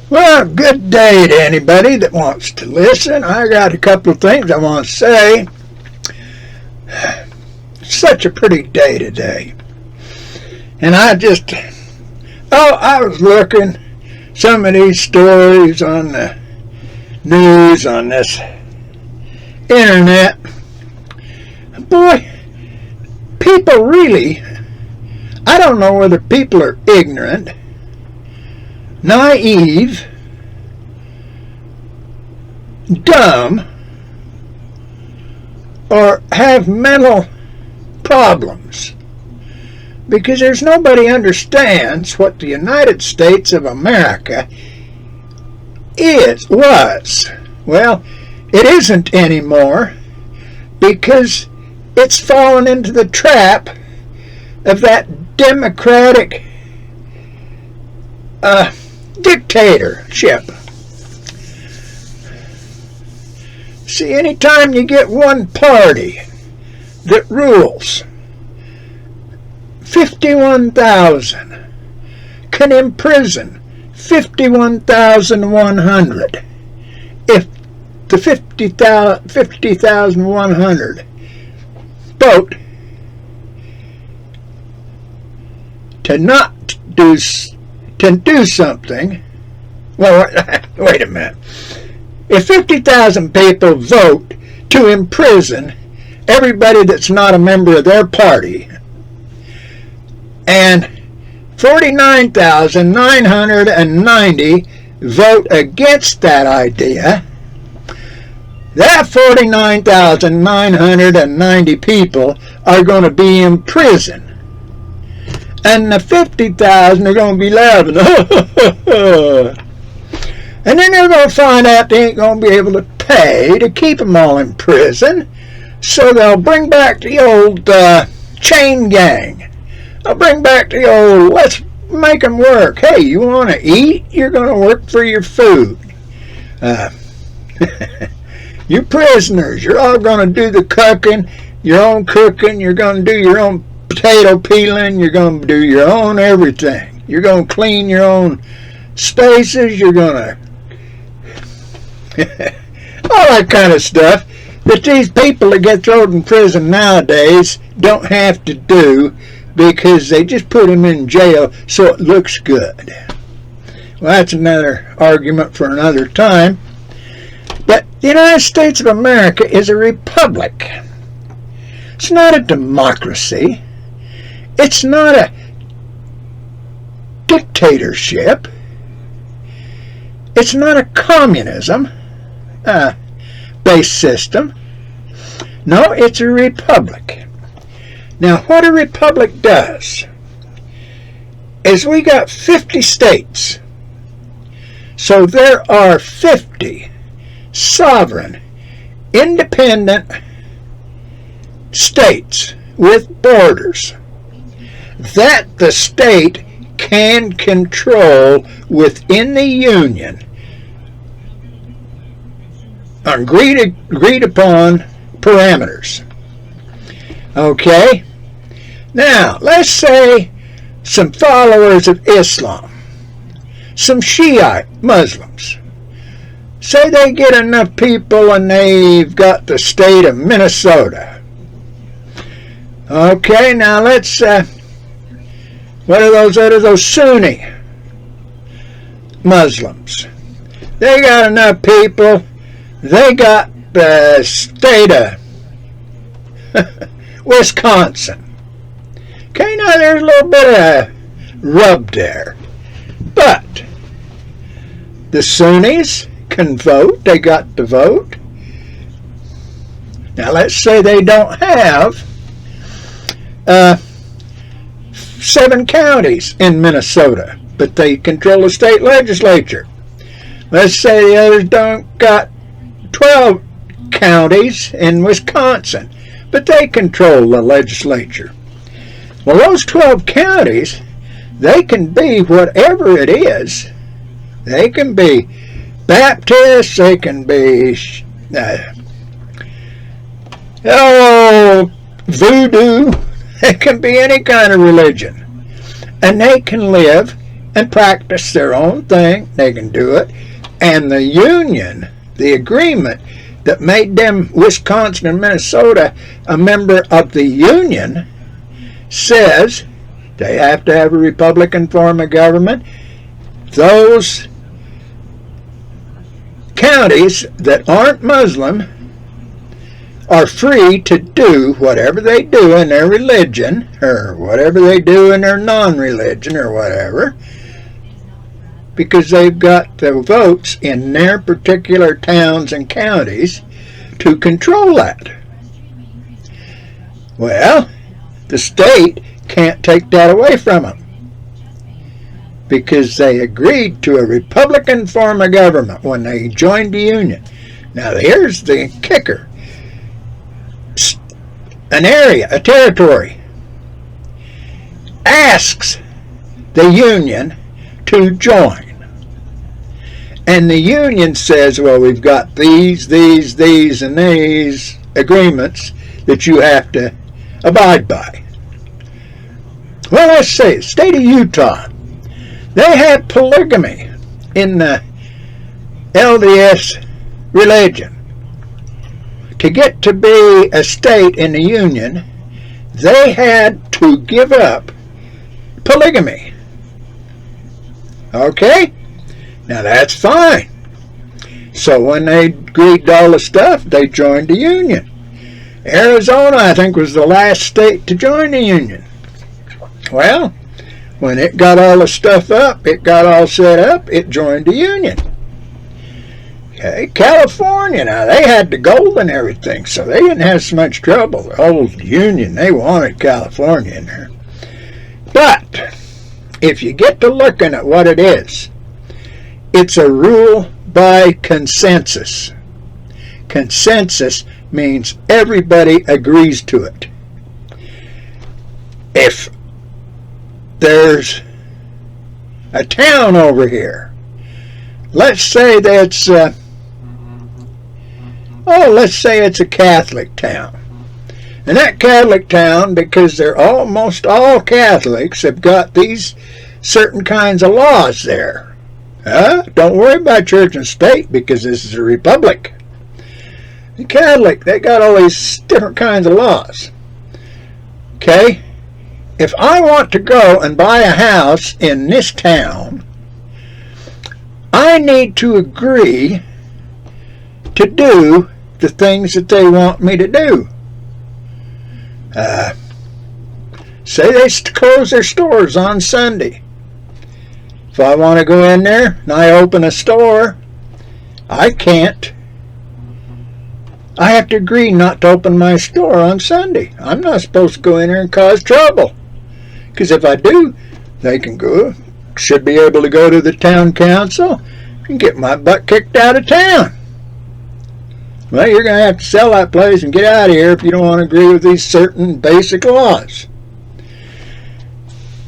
Well, good day to anybody that wants to listen. I got a couple of things I want to say. It's such a pretty day today. And I was looking some of these stories on the news on this internet. Boy, people really, I don't know whether people are ignorant, naive, dumb, or have mental problems, because there's nobody understands what the United States of America was. Well, it isn't anymore, because it's fallen into the trap of that democratic dictatorship. See, anytime you get one party that rules, 51,000 can imprison 51,100 if the 50,100 vote to do something. Well, wait a minute. If 50,000 people vote to imprison everybody that's not a member of their party, and 49,990 vote against that idea, that 49,990 people are going to be in prison. And the 50,000 are going to be laughing. And then they're going to find out they ain't going to be able to pay to keep them all in prison. So they'll bring back the old chain gang. They'll bring back the old, let's make them work. Hey, you want to eat? You're going to work for your food. You prisoners, you're all going to do the cooking, your own cooking. You're going to do your own potato peeling. You're going to do your own everything. You're going to clean your own spaces. You're going to all that kind of stuff that these people that get thrown in prison nowadays don't have to do, because they just put them in jail so it looks good. Well, that's another argument for another time. But the United States of America is a republic. It's not a democracy. It's not a dictatorship. It's not a communism based system. No, it's a republic. Now, what a republic does is we got 50 states. So there are 50 sovereign, independent states with borders that the state can control within the Union, agreed upon parameters. Okay? Now, let's say some followers of Islam, some Shiite Muslims, say they get enough people and they've got the state of Minnesota. Okay, now let's, what are those Sunni Muslims? They got enough people, they got the state of Wisconsin. Okay, now there's a little bit of rub there. But the Sunnis can vote. They got the vote. Now let's say they don't have 7 counties in Minnesota, but they control the state legislature. Let's say the others don't got 12 counties in Wisconsin, but they control the legislature. Well, those 12 counties, they can be whatever it is. They can be Baptists, they can be voodoo, it can be any kind of religion. And they can live and practice their own thing. They can do it. And the union, the agreement that made them, Wisconsin and Minnesota, a member of the union, says they have to have a Republican form of government. Those counties that aren't Muslim are free to do whatever they do in their religion, or whatever they do in their non-religion, or whatever, because they've got the votes in their particular towns and counties to control that. Well, the state can't take that away from them, because they agreed to a Republican form of government when they joined the union. Now here's the kicker. An area, a territory, asks the union to join. And the union says, well, we've got these, and these agreements that you have to abide by. Well, let's say, the state of Utah, they had polygamy in the LDS religion. To get to be a state in the union, they had to give up polygamy. Okay? Now that's fine. So when they agreed to all the stuff, they joined the union. Arizona, I think, was the last state to join the union. Well, when it got all the stuff up, it got all set up, it joined the union. Okay, California, now they had the gold and everything, so they didn't have so much trouble. The old union, they wanted California in there. But if you get to looking at what it is, it's a rule by consensus. Consensus means everybody agrees to it. If there's a town over here, let's say that's let's say it's a Catholic town. And that Catholic town, because they're almost all Catholics, have got these certain kinds of laws there. Don't worry about church and state, because this is a republic. The Catholic, they got all these different kinds of laws. Okay? If I want to go and buy a house in this town, I need to agree to do the things that they want me to do. Say they close their stores on Sunday. If I want to go in there and I open a store, I can't. I have to agree not to open my store on Sunday. I'm not supposed to go in there and cause trouble. Because if I do, they can go, should be able to go to the town council and get my butt kicked out of town. Well, you're going to have to sell that place and get out of here if you don't want to agree with these certain basic laws.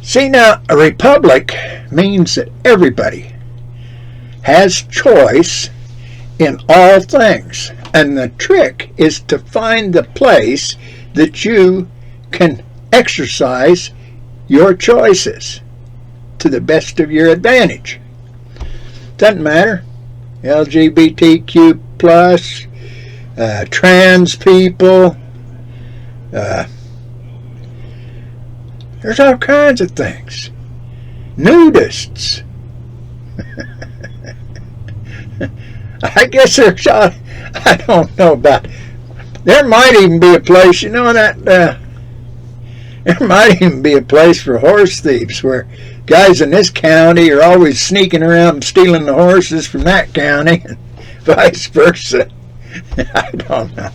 See, now, a republic means that everybody has choice in all things. And the trick is to find the place that you can exercise your choices to the best of your advantage. Doesn't matter. LGBTQ plus, trans people, there's all kinds of things. Nudists. I guess there's, I don't know about, there might even be a place, you know, that there might even be a place for horse thieves, where guys in this county are always sneaking around and stealing the horses from that county, and vice versa. I don't know.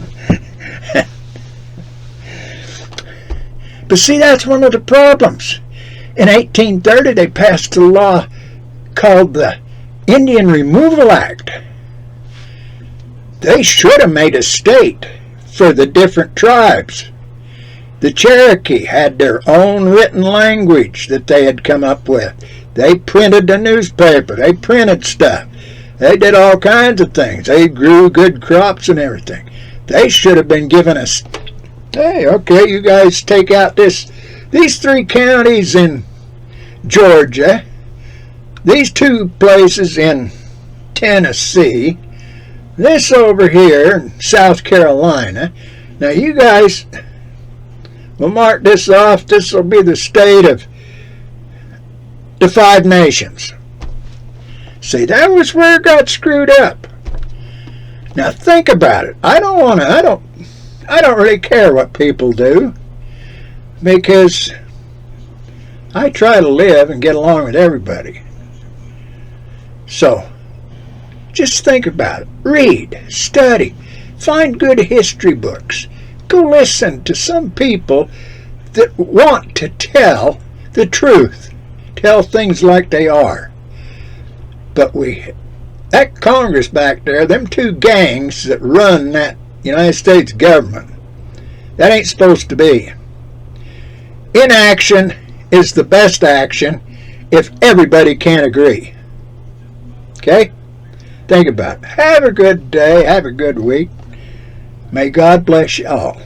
But see, that's one of the problems. In 1830, they passed a law called the Indian Removal Act. They should have made a state for the different tribes. The Cherokee had their own written language that they had come up with. They printed the newspaper. They printed stuff. They did all kinds of things. They grew good crops and everything. They should have been given a, hey, okay, you guys take out these 3 counties in Georgia. these two places in Tennessee, this over here in South Carolina. Now you guys will mark this off. This will be the state of the 5 nations. See, that was where it got screwed up. Now think about it. I don't really care what people do, because I try to live and get along with everybody. So just think about it. Read, study, find good history books. Go listen to some people that want to tell the truth. Tell things like they are. But that Congress back there, them 2 gangs that run that United States government, that ain't supposed to be. Inaction is the best action if everybody can agree. Okay? Think about it. Have a good day. Have a good week. May God bless you all.